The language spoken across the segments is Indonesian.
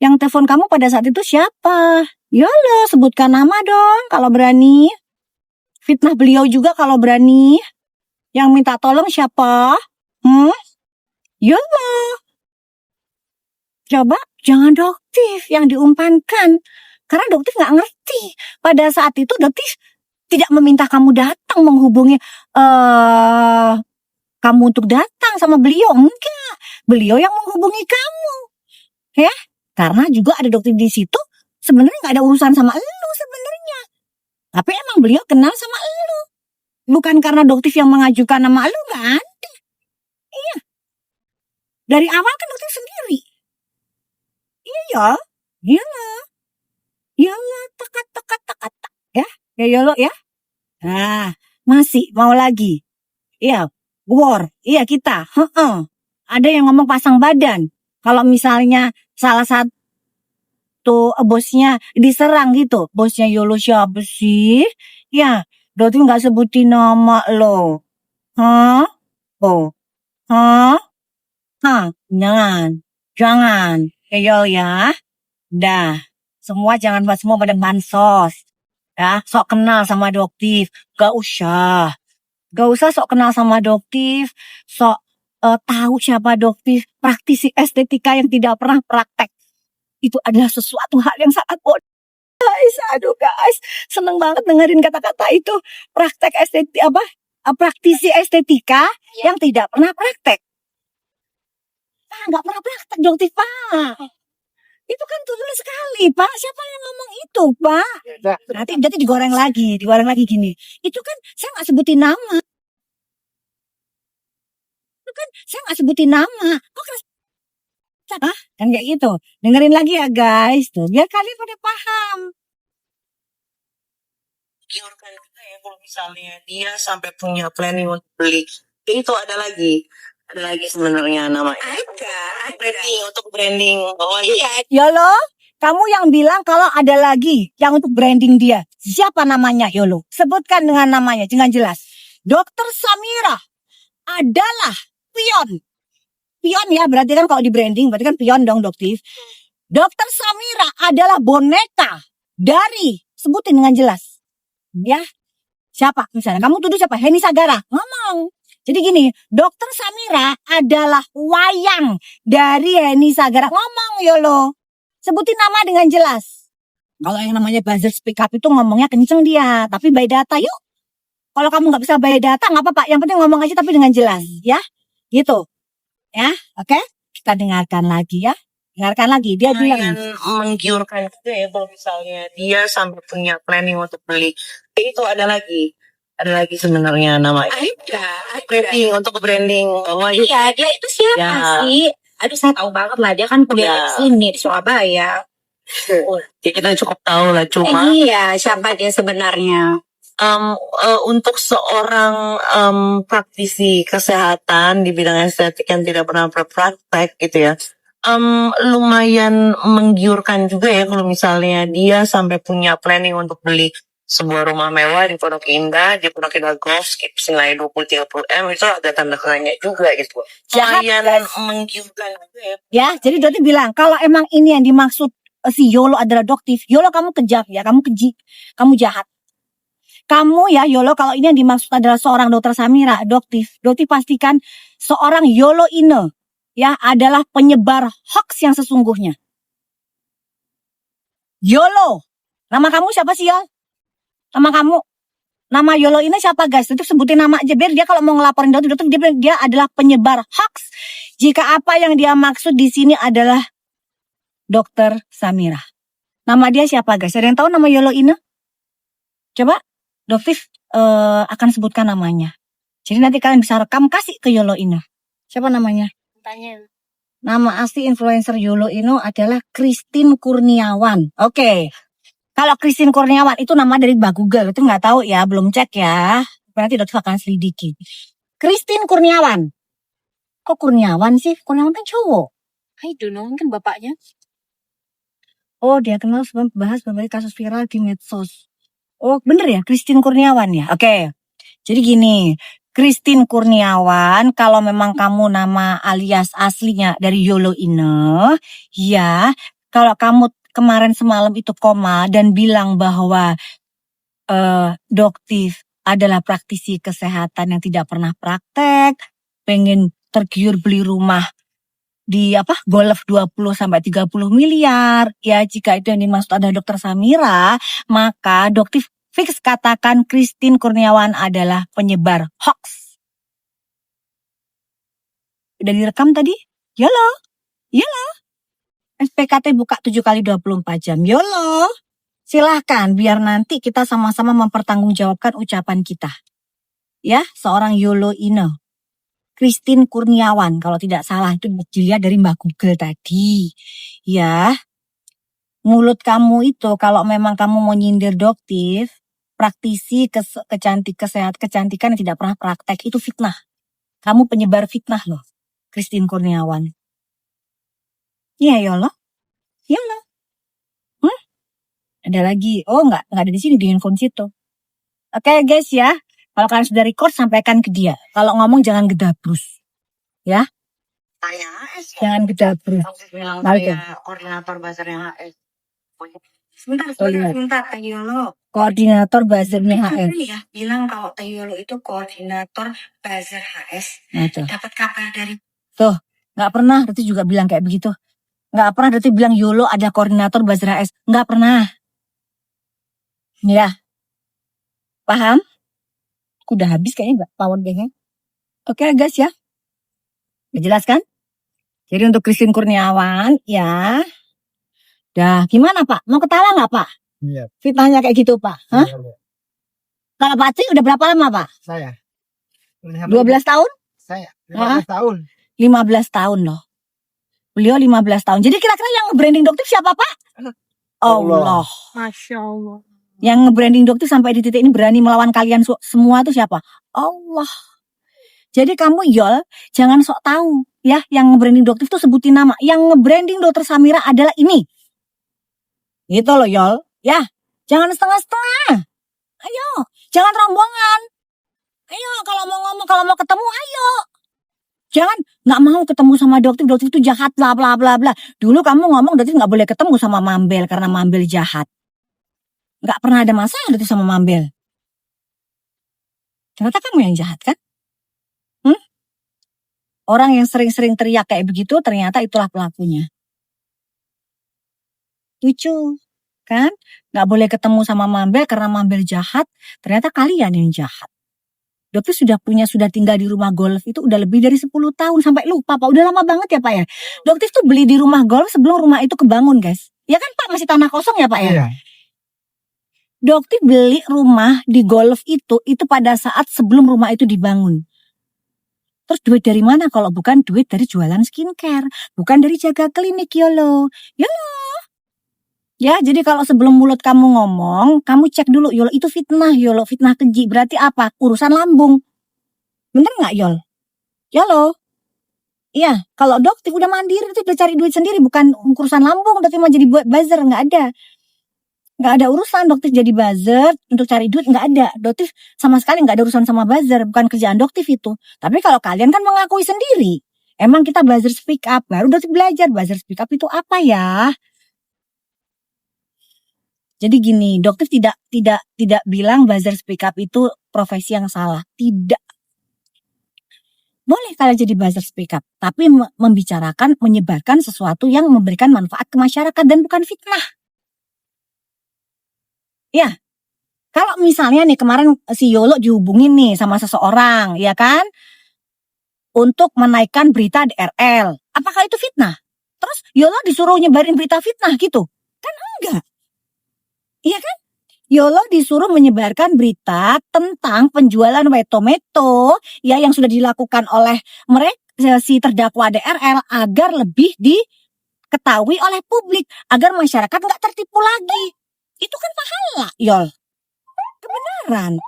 Yang telepon kamu pada saat itu siapa? Yolo, sebutkan nama dong kalau berani. Fitnah beliau juga kalau berani. Yang minta tolong siapa? Yolo. Coba jangan Doktif yang diumpankan. Karena Doktif gak ngerti. Pada saat itu Doktif tidak meminta kamu datang menghubungi kamu untuk datang sama beliau. Enggak. Beliau yang menghubungi kamu. Ya. Karena juga ada Doktif di situ. Sebenarnya gak ada urusan sama elu sebenarnya. Tapi emang beliau kenal sama elu. Bukan karena Doktif yang mengajukan nama elu, gak ada. Iya. Dari awal kan Doktif sendiri. Iya. Yolo, tekat. Ya, Yolo ya. Nah, masih mau lagi. Iya, war. Iya kita. Ada yang ngomong pasang badan. Kalau misalnya salah satu bosnya diserang gitu. Bosnya Yolo siapa sih? Ya, Doktif nggak sebutin nama lo. Jangan. Yolo ya. Dah. Semua jangan buat semua pada bansos. Ya, sok kenal sama Doktif. Gak usah sok kenal sama Doktif. Sok tahu siapa Doktif. Praktisi estetika yang tidak pernah praktek. Itu adalah sesuatu hal yang sangat bodoh. Guys, seneng banget dengerin kata-kata itu. Praktisi estetika yang tidak pernah praktek. Gak pernah praktek Doktif, Pak. Itu kan tulis sekali, Pak. Siapa yang ngomong itu, Pak? Nanti digoreng lagi gini. Itu kan saya nggak sebutin nama. Kok kan kayak gitu. Dengerin lagi ya, guys. Tuh, biar kalian pada paham. Giurkan juga ya kalau misalnya dia sampai punya planning untuk beli. Itu ada lagi sebenarnya namanya. Branding. Oh iya. Yolo, kamu yang bilang kalau ada lagi yang untuk branding dia. Siapa namanya, Yolo? Sebutkan dengan namanya, dengan jelas. Dokter Samira adalah pion. Pion ya, berarti kan kalau di branding, berarti kan pion dong, Doktif. Dokter Samira adalah boneka dari, sebutin dengan jelas. Ya, siapa misalnya? Kamu tuduh siapa? Heni Sagara. Ngomong. Jadi gini, Dokter Samira adalah wayang dari Heni Sagara. Ngomong, Yolo. Sebutin nama dengan jelas. Kalau yang namanya buzzer speak up itu ngomongnya kenceng dia. Tapi by data yuk. Kalau kamu gak bisa by data gak apa-apa. Yang penting ngomong aja tapi dengan jelas. Ya, gitu. Ya, oke. Kita dengarkan lagi ya. Dia bilang. Menggiurkan juga ya kalau misalnya dia sampai punya planning untuk beli. Itu ada lagi sebenarnya namanya. Untuk branding. Oh iya, dia itu siapa sih? Aduh, saya tahu banget lah, dia kan kuliah di sini di Surabaya. Ya, kita cukup tahu lah, cuma iya, siapa dia sebenarnya? Untuk seorang praktisi kesehatan di bidang estetik yang tidak pernah berpraktek gitu ya, lumayan menggiurkan juga ya kalau misalnya dia sampai punya planning untuk beli sebuah rumah mewah di Pondok Indah Golf Skip senilai 20-30 M. Itu ada tanda tanya juga gitu. Lumayan menggiurkan juga ya. Ya, jadi Doti bilang kalau emang ini yang dimaksud si Yolo adalah Doktif, Yolo kamu kejam ya, kamu keji, kamu jahat. Kamu ya Yolo, kalau ini yang dimaksud adalah seorang Dokter Samira, Doktif, Doti pastikan seorang Yolo Ine ya adalah penyebar hoax yang sesungguhnya. Yolo, nama kamu siapa sih, Yol? Nama Yolo ini siapa, guys? Itu sebutin nama aja biar dia kalau mau ngelaporin Doktif, dia adalah penyebar hoax. Jika apa yang dia maksud di sini adalah Dokter Samira. Nama dia siapa, guys? Ada yang tahu nama Yolo ini? Coba Doktif akan sebutkan namanya. Jadi nanti kalian bisa rekam kasih ke Yolo ini. Siapa namanya? Tanya. Nama asli influencer Yolo Ino adalah Christine Kurniawan. Oke. Kalau Christine Kurniawan itu nama dari Mbak Google, itu nggak tahu ya, belum cek ya. Nanti Dokter akan selidiki. Christine Kurniawan. Kok Kurniawan sih? Kurniawan kan cowok. I don't know, kan bapaknya. Oh, dia kenal sebelum bahas berbagai kasus viral di medsos. Oh, bener ya, Christine Kurniawan ya? Oke. Jadi gini, Christine Kurniawan, kalau memang kamu nama alias aslinya dari Yolo Ine, ya, kalau kamu kemarin semalam itu koma dan bilang bahwa Doktif adalah praktisi kesehatan yang tidak pernah praktek, pengen tergiur beli rumah di Golf 20 sampai 30 miliar. Ya, jika itu yang dimaksud adalah Dokter Samira, maka Doktif fix katakan Christine Kurniawan adalah penyebar hoax. Udah direkam tadi? Yolo. SPKT buka 7 kali 24 jam. Yolo. Silahkan, biar nanti kita sama-sama mempertanggungjawabkan ucapan kita. Ya, seorang Yolo Ino. Christine Kurniawan, kalau tidak salah itu dilihat dari Mbak Google tadi. Ya, mulut kamu itu kalau memang kamu mau nyindir Doktif, praktisi kecantikan yang tidak pernah praktek, itu fitnah. Kamu penyebar fitnah loh, Christine Kurniawan. Iya, Yolo. Ada lagi. Oh, enggak ada di sini di handphone situ. Oke, guys ya. Kalau kalian sudah record, sampaikan ke dia. Kalau ngomong jangan gedabrus. Ya. Saya HS. Jangan gedabrus. Bilang Baik, saya koordinator bazarnya HS. Sebentar, Yolo. Koordinator buzzernya HS. Ini ya, bilang kalau Yolo itu koordinator buzzer HS. Nah, tuh. Dapat kabar dari Nggak pernah Dati juga bilang kayak begitu. Nggak pernah Dati bilang Yolo ada koordinator buzzer HS. Nggak pernah. Ya. Paham? Udah habis kayaknya power banknya. Oke guys ya. Udah jelas kan? Jadi untuk Christine Kurniawan ya. Dah gimana Pak? Mau ketawa nggak Pak? Iya. Fitnahnya kayak gitu Pak? Hah? Kalau Pak Tri udah berapa lama Pak? Saya. 12 tahun? Saya. 15 tahun. 15 tahun loh. Beliau 15 tahun. Jadi kira-kira yang nge-branding Doktif siapa Pak? Allah. Masya Allah. Yang nge-branding Doktif sampai di titik ini berani melawan kalian semua itu siapa? Allah. Jadi kamu Yol, jangan sok tahu ya. Yang nge-branding Doktif tuh sebutin nama. Yang nge-branding Dokter Samira adalah ini. Gitu loh Yol. Ya, jangan setengah-setengah. Ayo, jangan rombongan. Ayo, kalau mau ngomong, kalau mau ketemu, ayo. Jangan, nggak mau ketemu sama Doktif itu jahat, bla bla bla bla. Dulu kamu ngomong Doktif nggak boleh ketemu sama Mambel karena Mambel jahat. Nggak pernah ada masalah Doktif sama Mambel. Ternyata kamu yang jahat kan? Orang yang sering-sering teriak kayak begitu, ternyata itulah pelakunya. Lucu, kan? Nggak boleh ketemu sama Mambel karena Mambel jahat. Ternyata kalian yang jahat. Dokter sudah tinggal di rumah golf itu udah lebih dari 10 tahun. Sampai lupa Pak, udah lama banget ya Pak ya. Dokter tuh beli di rumah golf sebelum rumah itu kebangun guys. Ya kan Pak, masih tanah kosong ya Pak ya. Iya. Dokter beli rumah di golf itu pada saat sebelum rumah itu dibangun. Terus duit dari mana kalau bukan duit dari jualan skincare. Bukan dari jaga klinik Yolo. Ya, jadi kalau sebelum mulut kamu ngomong, kamu cek dulu Yolo itu fitnah Yolo, fitnah keji. Berarti apa? Urusan lambung. Bener nggak Yol? Yolo? Iya, kalau Doktif udah mandiri, itu udah cari duit sendiri, bukan urusan lambung. Doktif mau jadi buzzer, nggak ada. Nggak ada urusan Doktif jadi buzzer untuk cari duit, nggak ada. Doktif sama sekali nggak ada urusan sama buzzer, bukan kerjaan Doktif itu. Tapi kalau kalian kan mengakui sendiri, emang kita buzzer speak up, baru Doktif belajar buzzer speak up itu apa ya. Jadi gini, Doktif tidak bilang buzzer speak up itu profesi yang salah. Tidak. Boleh kalian jadi buzzer speak up, tapi membicarakan, menyebarkan sesuatu yang memberikan manfaat ke masyarakat dan bukan fitnah. Ya, kalau misalnya nih kemarin si Yolo dihubungin nih sama seseorang, ya kan? Untuk menaikkan berita DRL. Apakah itu fitnah? Terus Yolo disuruh nyebarin berita fitnah gitu? Kan enggak. Iya kan? Yolo disuruh menyebarkan berita tentang penjualan Wetometo ya yang sudah dilakukan oleh mereka si terdakwa DRL agar lebih diketahui oleh publik, agar masyarakat nggak tertipu lagi. Itu kan pahala, Yol. Kebenaran.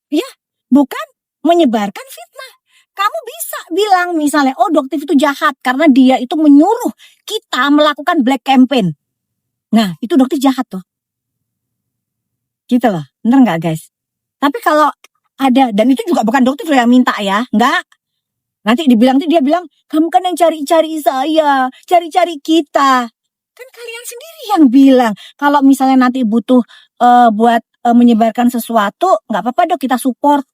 Ya, bukan menyebarkan fitnah. Kamu bisa bilang misalnya, oh Doktif itu jahat karena dia itu menyuruh kita melakukan black campaign. Nah, itu Doktif jahat tuh. Gitu loh, bener nggak guys? Tapi kalau ada, dan itu juga bukan Doktif yang minta ya, nggak. Nanti dia bilang, kamu kan yang cari-cari saya, cari-cari kita. Kan kalian sendiri yang bilang, kalau misalnya nanti butuh buat menyebarkan sesuatu, nggak apa-apa dok, kita support.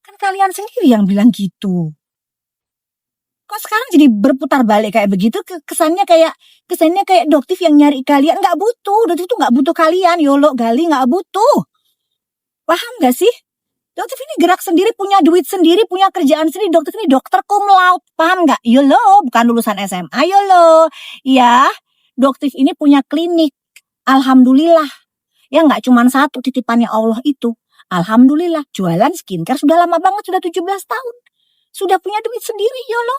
Kan kalian sendiri yang bilang gitu. Kok sekarang jadi berputar balik kayak begitu? Kesannya kayak Doktif yang nyari kalian. Nggak butuh, Doktif itu nggak butuh kalian. Yolo, Gali nggak butuh. Paham nggak sih? Doktif ini gerak sendiri, punya duit sendiri, punya kerjaan sendiri. Doktif ini dokter cum laude, paham nggak? Yolo, bukan lulusan SMA, yolo. Ya, Doktif ini punya klinik. Alhamdulillah. Ya nggak cuma satu titipannya Allah itu. Alhamdulillah, jualan skincare sudah lama banget, sudah 17 tahun. Sudah punya duit sendiri, yolo.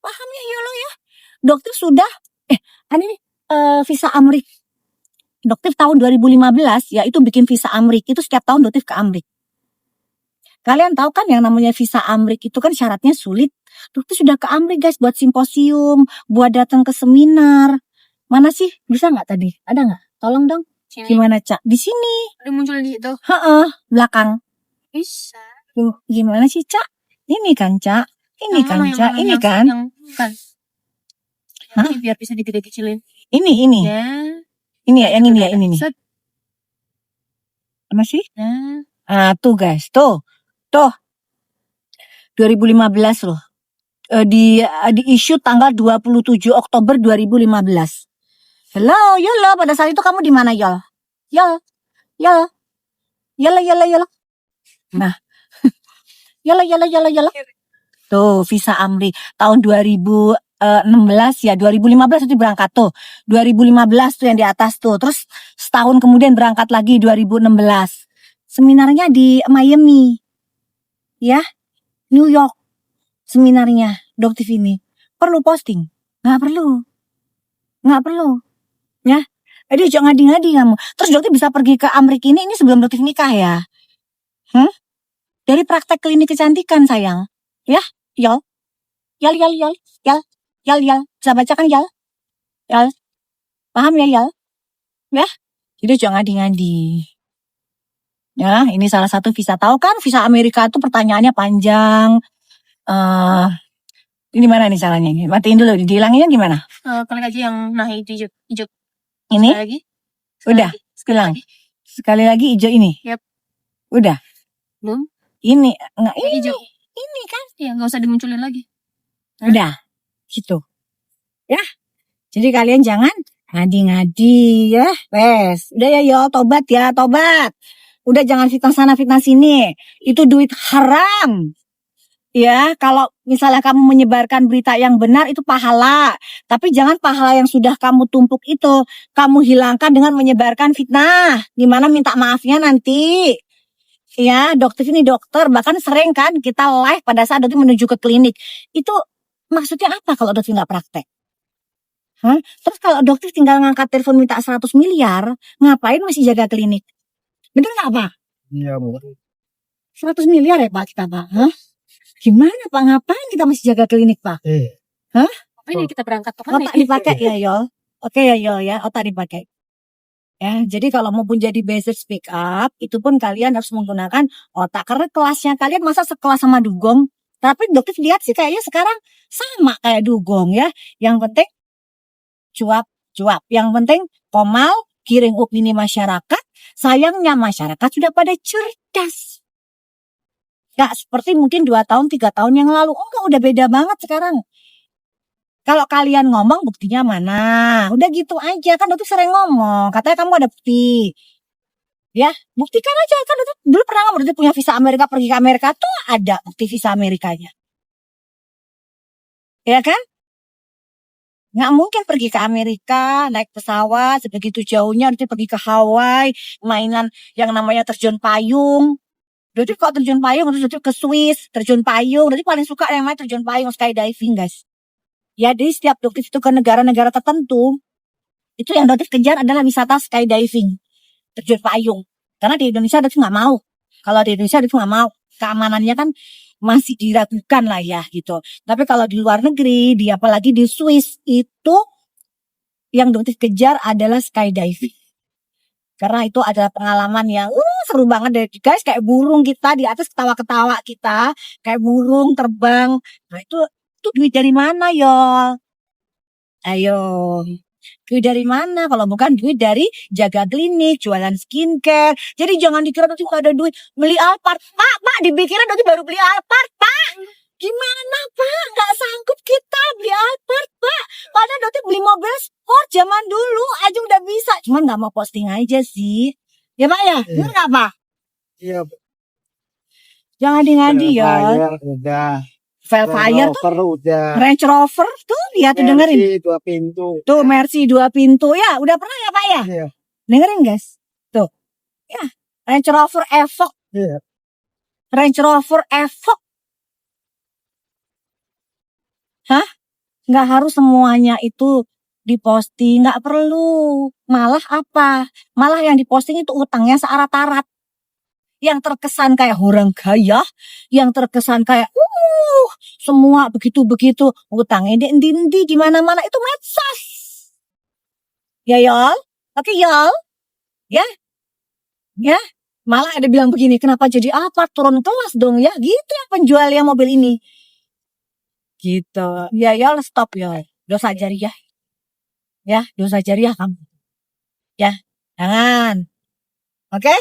Paham ya, yolo ya? Doktif sudah, ini visa Amrik. Doktif tahun 2015, ya itu bikin visa Amrik. Itu setiap tahun Doktif ke Amrik. Kalian tahu kan yang namanya visa Amrik itu kan syaratnya sulit. Doktif sudah ke Amrik guys, buat simposium, buat datang ke seminar. Mana sih? Bisa nggak tadi? Ada nggak? Tolong dong. Sini. Gimana, Cak? Di sini. Ada muncul di situ. Belakang. Bisa. Gimana sih, Cak? Ini kan, Cak. Ini kan, Cak. Ini kan. Bukan. Hah? Ini biar bisa dikecil-kecilin. Ini. Ya. Ini ya, yang ini ya, ini nih. Set. Apa sih? Nah. Tuh guys, tuh. 2015 loh. Di issue tanggal 27 Oktober 2015. Hello, Yolo, pada saat itu kamu di mana, Yol? Yolo. Nah. Yolo. Tuh, visa Amri tahun 2016 ya, 2015 itu berangkat tuh. 2015 tuh yang di atas tuh. Terus setahun kemudian berangkat lagi 2016. Seminarnya di Miami. Ya, New York. Seminarnya Doktif ini. Perlu posting? Nggak perlu. Ya, jadi jangan ngadi-ngadi kamu. Terus Doktif bisa pergi ke Amerika ini sebelum Doktif nikah ya. Dari praktek klinik kecantikan sayang. Ya, Yol. Bisa baca kan Yol? Yol. Paham ya Yol? Ya, jadi jangan ngadi-ngadi. Ya, ini salah satu visa. Tahu kan visa Amerika itu pertanyaannya panjang. Ini mana nih caranya? Matiin dulu, dihilanginnya gimana? Klik aja yang hijau. Ini? Sekali lagi. Udah, hilang. Sekali lagi hijau ini. Yap. Udah. Belum? Ini, enggak ini. Hijau. Ini kan. Ya, nggak usah dimunculin lagi. Udah, gitu. Ya. Jadi kalian jangan ngadi-ngadi ya. Wes, udah ya yo, tobat ya, tobat. Udah jangan fitnah sana fitnah sini. Itu duit haram. Ya, kalau misalnya kamu menyebarkan berita yang benar itu pahala. Tapi jangan pahala yang sudah kamu tumpuk itu kamu hilangkan dengan menyebarkan fitnah. Gimana minta maafnya nanti? Ya, Doktif ini dokter. Bahkan sering kan kita live pada saat Doktif menuju ke klinik. Itu maksudnya apa kalau Doktif nggak praktek? Terus kalau Doktif tinggal ngangkat telepon minta 100 miliar, ngapain masih jaga klinik? Bener nggak Pak? Iya, Bu. 100 miliar ya Pak kita Pak? Gimana Pak? Ngapain kita masih jaga klinik Pak? Ini kita berangkat ke mana? Otak dipakai ya Yol. Oke ya Yol ya, otak dipakai. Ya, jadi kalau mau pun jadi basic speak up, itu pun kalian harus menggunakan otak. Karena kelasnya kalian masa sekelas sama dugong. Tapi Doktif lihat sih kayaknya sekarang sama kayak dugong ya. Yang penting cuap. Yang penting komal, giring opini masyarakat. Sayangnya masyarakat sudah pada cerdas. Gak seperti mungkin 2 tahun, 3 tahun yang lalu. Enggak, udah beda banget sekarang. Kalau kalian ngomong buktinya mana? Udah gitu aja. Kan Doktif sering ngomong. Katanya kamu ada bukti. Ya, buktikan aja. Kan Doktif dulu pernah ngomong Doktif punya visa Amerika, pergi ke Amerika. Tuh ada bukti visa Amerikanya. Ya kan? Nggak mungkin pergi ke Amerika, naik pesawat, sebegitu jauhnya. Doktif pergi ke Hawaii, mainan yang namanya terjun payung. Doktif kok terjun payung, Doktif ke Swiss, terjun payung. Doktif paling suka yang namanya terjun payung, skydiving guys. Ya, jadi setiap Doktif itu ke negara-negara tertentu, itu yang Doktif kejar adalah wisata skydiving, terjun payung. Karena di Indonesia Doktif nggak mau. Kalau di Indonesia Doktif nggak mau, keamanannya kan masih diragukan lah ya gitu. Tapi kalau di luar negeri, apalagi di Swiss itu yang Doktif kejar adalah skydiving. Karena itu adalah pengalaman yang seru banget deh guys, kayak burung kita di atas ketawa-ketawa kita, kayak burung terbang. Nah itu duit dari mana Yol? Ayo, duit dari mana? Kalau bukan duit dari jaga klinik, jualan skincare. Jadi jangan dikira nanti nggak ada duit beli Alphard. Pak, dipikirnya nanti baru beli Alphard, Pak. Gimana, Pak? Nggak sanggup kita beli Alphard, Pak. Padahal nanti beli mobil sport zaman dulu aja udah bisa. Cuman nggak mau posting aja sih. Ya, Pak ya? Bener nggak, Pak? Iya. Jangan ngadi ya. Bayar udah. Velfire tuh, udah. Range Rover tuh, lihat tuh dengerin. Mercy 2 pintu. Tuh Mercy 2 pintu ya, udah pernah ya Pak ya? Iya. Dengerin guys. Tuh. Ya, Range Rover Evoque. Iya. Range Rover Evoque. Hah? Nggak harus semuanya itu diposting, nggak perlu. Malah apa? Malah yang diposting itu utangnya searat-arat. Yang terkesan kayak orang kaya, yang terkesan kayak semua begitu-begitu, utangnya di mana-mana itu medsos. Ya Yol, oke Yol, ya, malah ada bilang begini, kenapa jadi apa turun kelas dong ya, gitu ya penjualnya mobil ini, gitu. Ya Yol, stop Yol, dosa jariah, ya dosa jariah kamu, ya jangan, oke?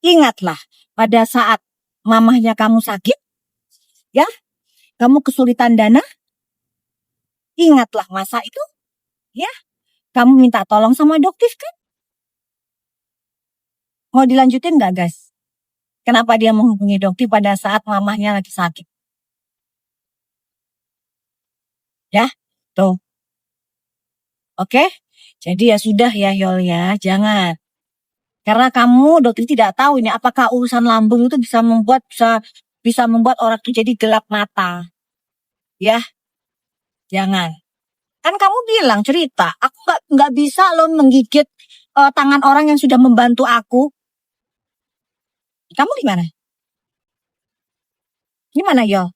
Ingatlah pada saat mamahnya kamu sakit, ya, kamu kesulitan dana, ingatlah masa itu, ya, kamu minta tolong sama dokter kan? Mau dilanjutin nggak guys? Kenapa dia menghubungi dokter pada saat mamahnya lagi sakit? Ya, tuh. Oke, jadi ya sudah ya Yol ya, jangan. Karena kamu dokter tidak tahu ini apakah urusan lambung itu bisa membuat orang itu jadi gelap mata. Ya. Jangan. Kan kamu bilang cerita, aku nggak bisa loh menggigit tangan orang yang sudah membantu aku. Kamu gimana? Gimana Yol?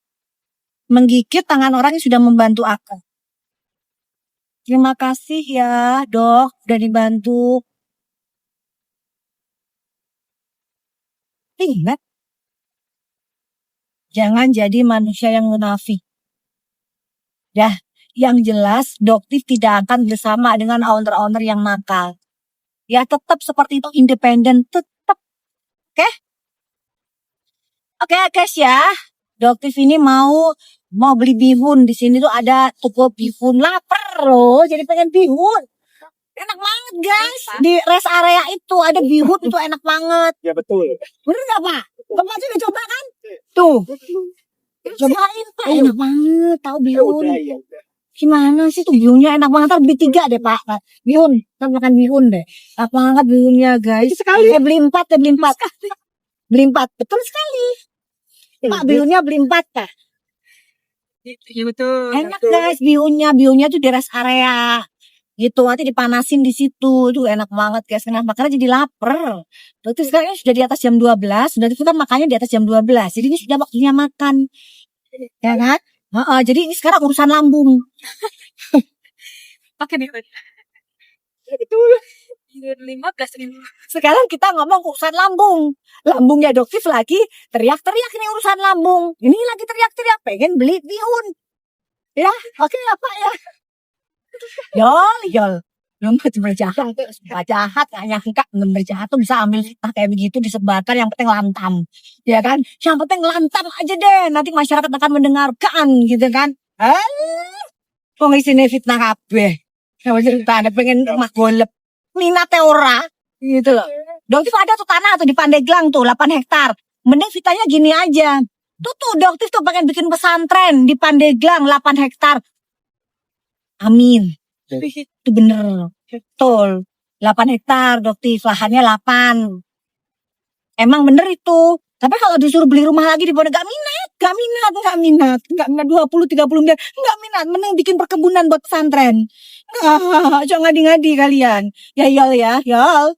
Menggigit tangan orang yang sudah membantu aku. Terima kasih ya, Dok, udah dibantu. Ingat, jangan jadi manusia yang munafik. Ya, yang jelas dokter tidak akan bersama dengan owner-owner yang nakal. Ya, tetap seperti itu independen, tetap. Oke? Oke, guys ya. Dokter ini mau beli bihun. Di sini tuh ada toko bihun, lapar loh. Jadi pengen bihun. Enak banget guys. Di rest area itu ada bihun itu enak banget. Ya betul. Bener gak Pak? Bapak sudah coba kan? Tuh. Cobain Pak. Enak banget. Tahu bihun. Ya udah. Gimana sih tuh bihunnya enak banget. Ntar beli 3 deh Pak. Bihun. Ntar makan bihun deh. Apa banget bihunnya guys. Sekali. Beli 4 ya beli 4. Beli 4. Betul sekali. Pak bihunnya beli 4 Pak. Iya betul. Enak guys bihunnya. Bihunnya tuh di rest area. Gitu nanti dipanasin di situ itu enak banget guys. Kenapa? Karena jadi lapar. Dokter sekarang sudah di atas jam 12, sudah itu kan makannya di atas jam 12. Jadi ini sudah waktunya makan. Ya kan? Jadi ini sekarang urusan lambung. Pakai nih. Betul. 15.000. Sekarang kita ngomong urusan lambung. Lambungnya dokter lagi teriak-teriak nih urusan lambung. Ini lagi teriak-teriak pengen beli bihun. Ya, oke ya Pak ya. Yol. Belum bener jahat. Jahat gak nyangka bener jahat tuh bisa ambil fitnah kayak begitu disebarkan yang penting lantam. Ya kan? Yang penting lantam aja deh. Nanti masyarakat akan mendengarkan gitu kan. Kok isinya fitnah kabeh. Sama cerita ada pengen rumah golep. Minatnya ora gitu loh. Dokter ada tuh tanah tuh di Pandeglang tuh 8 hektar. Mending fitnahnya gini aja. Tuh dokter tuh pengen bikin pesantren di Pandeglang 8 hektar. Amin. Itu bener. Betul. 8 hektar dokter, lahannya 8. Emang bener itu. Tapi kalau disuruh beli rumah lagi di Pondok gak minat. 20-30 miliar. Gak minat. Mending bikin perkebunan buat pesantren. Jangan ngadi-ngadi kalian. Ya Yol ya. Yol.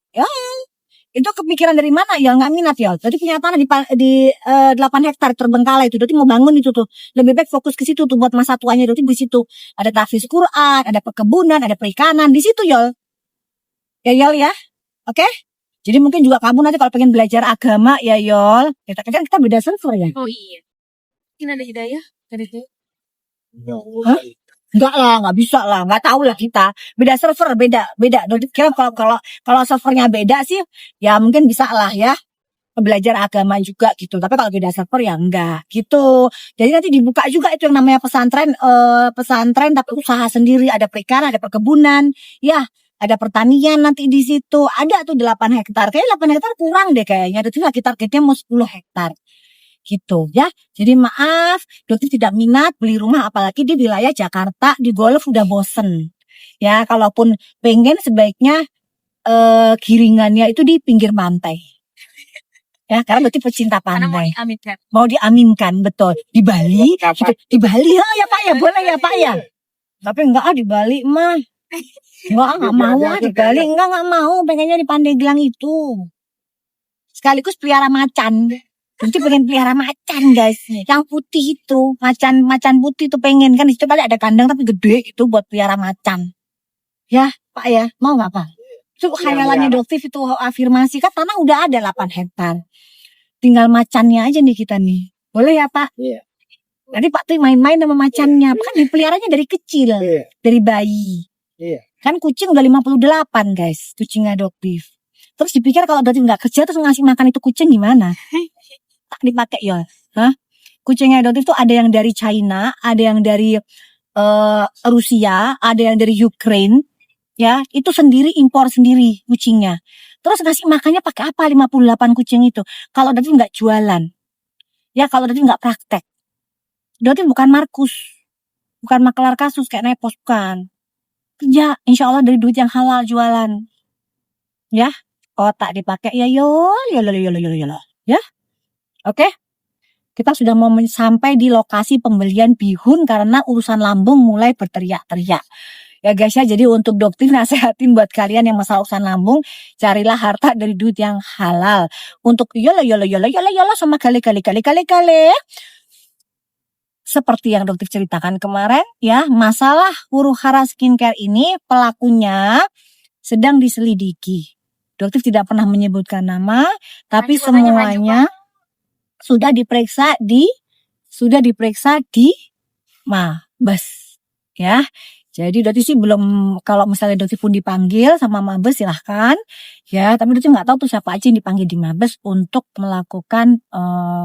Itu kepikiran dari mana ya? Nggak minat ya. Tadi punya tanah di 8 hektar terbengkalai itu. Doti mau bangun itu tuh. Lebih baik fokus ke situ tuh buat masa tuanya. Doti di situ ada tahfiz Quran, ada perkebunan, ada perikanan di situ Yol. Ya Yol ya. Oke? Jadi mungkin juga kamu nanti kalau pengen belajar agama ya Yol. Kita kan kita beda server ya. Oh iya. Ini ada hidayah dari itu. Hah? Enggak lah, enggak bisa lah, enggak tahu lah kita. Beda server, beda. Kira kalau servernya beda sih, ya mungkin bisa lah ya. Belajar agama juga gitu. Tapi kalau beda server ya enggak gitu. Jadi nanti dibuka juga itu yang namanya pesantren tapi usaha sendiri, ada perikanan, ada perkebunan, ya, ada pertanian nanti di situ. Ada tuh 8 hektar. Kayaknya 8 hektar kurang deh kayaknya. Itu lagi targetnya mau 10 hektar. Gitu ya. Jadi maaf, dokter tidak minat beli rumah apalagi di wilayah Jakarta, di Golf udah bosen. Ya, kalaupun pengen sebaiknya giringannya itu di pinggir pantai. Ya, karena berarti pecinta Karena mau pantai. diaminkan. Mau diaminkan, betul. Di Bali, gitu. Di Bali ya Pak ya, boleh ya Pak ya. Tapi enggak di Bali mah. Enggak mau di Bali, enggak mau, pengennya di Pandeglang itu. Sekaligus pelihara macan. Nanti pengen pelihara macan guys, yang putih itu, macan putih itu pengen kan, di situ tadi ada kandang tapi gede itu buat pelihara macan. Ya Pak ya, mau nggak Pak? Itu khayalannya Doktif itu afirmasi kan tanah udah ada 8 hektar, tinggal macannya aja nih kita nih, boleh ya Pak? Iya. Nanti Pak tuh main-main sama macannya, kan dipeliharanya dari kecil, Iya. dari bayi. Iya. Kan kucing udah 58 guys, kucing adoptif. Terus dipikir kalau Doktif nggak kerja terus ngasih makan itu kucing gimana? Tak dipakai ya, kucing adoptif tuh ada yang dari China, ada yang dari Rusia, ada yang dari Ukraine, ya itu sendiri impor sendiri kucingnya. Terus ngasih makannya pakai apa 58 kucing itu? Kalau Doktif nggak jualan, ya kalau Doktif nggak praktek, Doktif bukan Markus, bukan makelar kasus kayak Nepos, bukan. Kerja, insya Allah dari duit yang halal jualan, ya otak dipakai ya yo, ya. Oke, kita sudah mau sampai di lokasi pembelian bihun karena urusan lambung mulai berteriak-teriak. Ya guys ya, jadi untuk Doktif nasehatin buat kalian yang masalah urusan lambung, carilah harta dari duit yang halal. Untuk yola sama kali. Seperti yang Doktif ceritakan kemarin ya, masalah huru hara skincare ini pelakunya sedang diselidiki. Doktif tidak pernah menyebutkan nama, tapi semuanya sudah diperiksa di Mabes ya. Jadi Doktif sih belum, kalau misalnya Doktif pun dipanggil sama Mabes silahkan ya, tapi Doktif nggak tahu tuh siapa aja yang dipanggil di Mabes untuk melakukan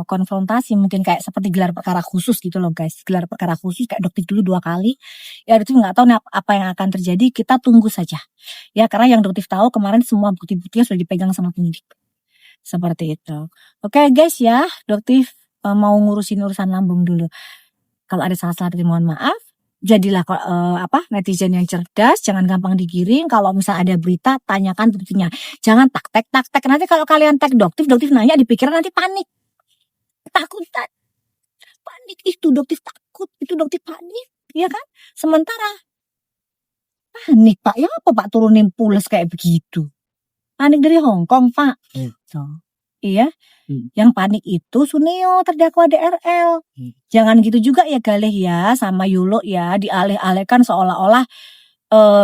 konfrontasi, mungkin kayak seperti gelar perkara khusus gitu loh guys, gelar perkara khusus kayak Doktif dulu 2 kali ya. Doktif nggak tahu apa yang akan terjadi, kita tunggu saja ya, karena yang Doktif tahu kemarin semua bukti-buktinya sudah dipegang sama penyidik. Seperti itu. Oke guys ya, Doktif mau ngurusin urusan lambung dulu. Kalau ada salah-salah mohon maaf. Jadilah netizen yang cerdas, jangan gampang digiring. Kalau misalnya ada berita, tanyakan buktinya. Jangan tak tek. Nanti kalau kalian tag Doktif nanya dipikiran nanti panik. Ketakutan. Panik itu Doktif takut, itu Doktif panik, ya kan? Sementara panik Pak, ya apa Pak turunin pules kayak begitu? Panik dari Hongkong Pak. So, iya. Yang panik itu Suneo terdakwa DRL. Jangan gitu juga ya Galih ya sama Yulo ya, dialih-alihkan seolah-olah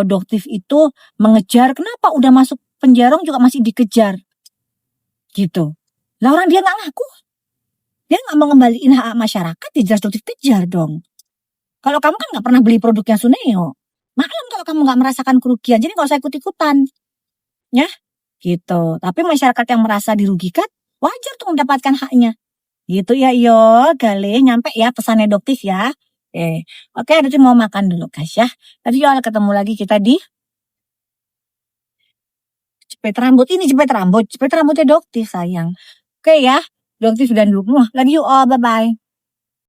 Doktif itu mengejar, kenapa udah masuk penjara juga masih dikejar gitu. Lah orang dia nggak ngaku, dia nggak mau ngembaliin hak masyarakat, ya jelas Doktif kejar dong. Kalau kamu kan nggak pernah beli produknya Suneo, maklum kalau kamu nggak merasakan kerugian, jadi nggak usah ikut-ikutan ya gitu. Tapi masyarakat yang merasa dirugikan wajar tuh mendapatkan haknya. Gitu ya yo, Galih nyampe ya pesannya Doktif ya. Oke, Doktif mau makan dulu guys ya. Nanti yo ketemu lagi kita di jepit rambutnya Doktif sayang. Oke ya, Doktif dan dulu. Lagi yuk, bye bye.